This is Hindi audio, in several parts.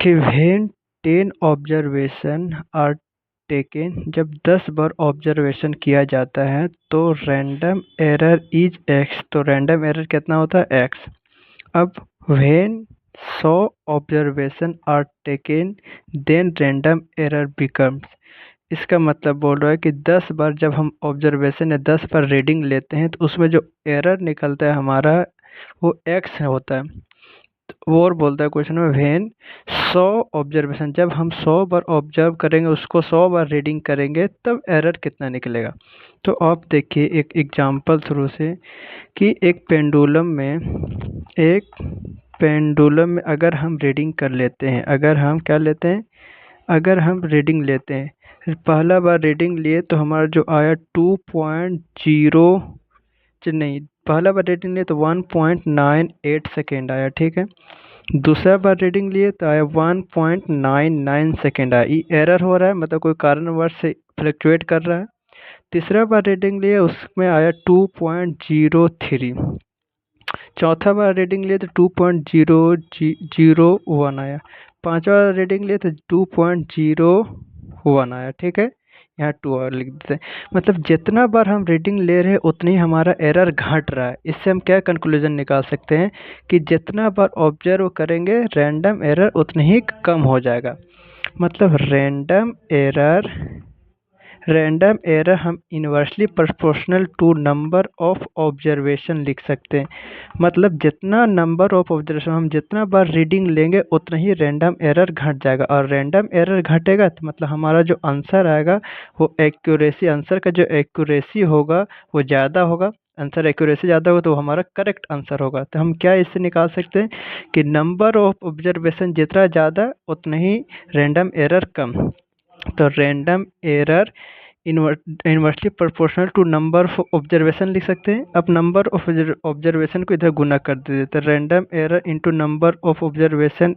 कि व्हेन 10 ऑब्जर्वेशन आर टेकन, जब 10 बार ऑब्जर्वेशन किया जाता है तो रैंडम एरर इज एक्स, तो रैंडम एरर कितना होता है एक्स। अब when 100 observation are taken then random error becomes, इसका मतलब बोल रहा है कि 10 बार जब हम ऑब्जर्वेशन या 10 बार रीडिंग लेते हैं तो उसमें जो एरर निकलता है हमारा वो एक्स होता है। वो और बोलता है क्वेश्चन में व्हेन 100 ऑब्जर्वेशन, जब हम 100 बार ऑब्जर्व करेंगे उसको 100 बार रीडिंग करेंगे तब एरर कितना निकलेगा। तो आप देखिए एक एग्जांपल थ्रू से कि एक पेंडुलम में अगर हम रीडिंग कर लेते हैं, अगर हम क्या लेते हैं, अगर हम रीडिंग लेते हैं, फिर पहला बार रीडिंग लिए तो हमारा जो आया 2.0, नहीं, पहला बार रीडिंग लिए तो 1.98 सेकेंड आया, ठीक है। दूसरा बार रीडिंग लिए तो आया 1.99 सेकेंड आया, ये एरर हो रहा है, मतलब कोई कारणवश से फ्लक्चुएट कर रहा है। तीसरा बार रीडिंग लिए उसमें आया 2.03। चौथा बार रीडिंग लिए तो 2.001 आया। पांचवा रीडिंग लिए तो 2.01 आया, ठीक है। यहाँ 2 और लिख देते हैं। मतलब जितना बार हम रीडिंग ले रहे हैं उतनी ही हमारा एरर घट रहा है। इससे हम क्या कंक्लूजन निकाल सकते हैं कि जितना बार ऑब्जर्व करेंगे रैंडम एरर उतनी ही कम हो जाएगा। मतलब रैंडम एरर हम inversely proportional to number of observation लिख सकते हैं। मतलब जितना नंबर ऑफ ऑब्जर्वेशन हम जितना बार रीडिंग लेंगे उतना ही रैंडम एरर घट जाएगा, और रैंडम एरर घटेगा तो मतलब हमारा जो आंसर आएगा वो एक्यूरेसी, आंसर का जो एक्यूरेसी होगा वो ज़्यादा होगा। आंसर एक्यूरेसी ज़्यादा होगा तो हमारा करेक्ट आंसर होगा। तो हम क्या इससे निकाल सकते हैं कि नंबर ऑफ ऑब्जर्वेशन जितना ज़्यादा उतना ही रैंडम एरर कम। तो random error inversely proportional to number of observation लिख सकते हैं। अब नंबर ऑफ ऑब्जर्वेशन को इधर गुना कर देते हैं, random error into number of observation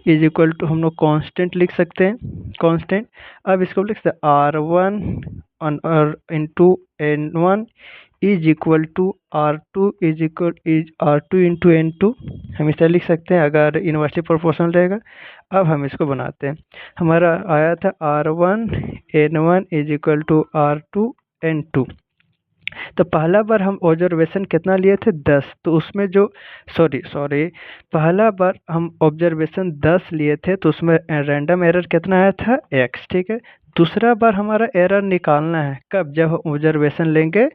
is equal to, हम लोग कांस्टेंट लिख सकते हैं, कांस्टेंट। अब इसको लिख सकते हैं R1 into N1 is equal to R2 into N2, हम इसे लिख सकते हैं अगर इनवर्सली प्रोपोर्शनल रहेगा। अब हम इसको बनाते हैं। हमारा आया था R1 N1 is equal to R2 N2। तो पहला बार हम ऑब्जर्वेशन कितना लिए थे 10, तो उसमें जो सॉरी पहला बार हम ऑब्जर्वेशन 10 लिए थे तो उसमें रैंडम एरर कितना आया था x, ठीक है। दूसरा बार हमारा एरर निकालना है कब, जब हम ऑब्जर्वेशन लेंगे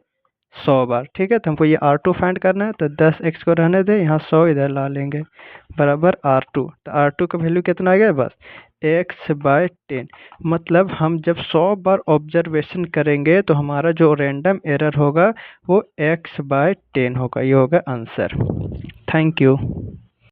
100 बार, ठीक है। तो हमको ये R2 फाइंड करना है, तो 10x को रहने दे, यहाँ 100 इधर ला लेंगे बराबर R2। तो R2 का वैल्यू कितना आ गया, बस x/10। मतलब हम जब 100 बार ऑब्जर्वेशन करेंगे तो हमारा जो रैंडम एरर होगा वो x/10 होगा। ये होगा आंसर। Thank you.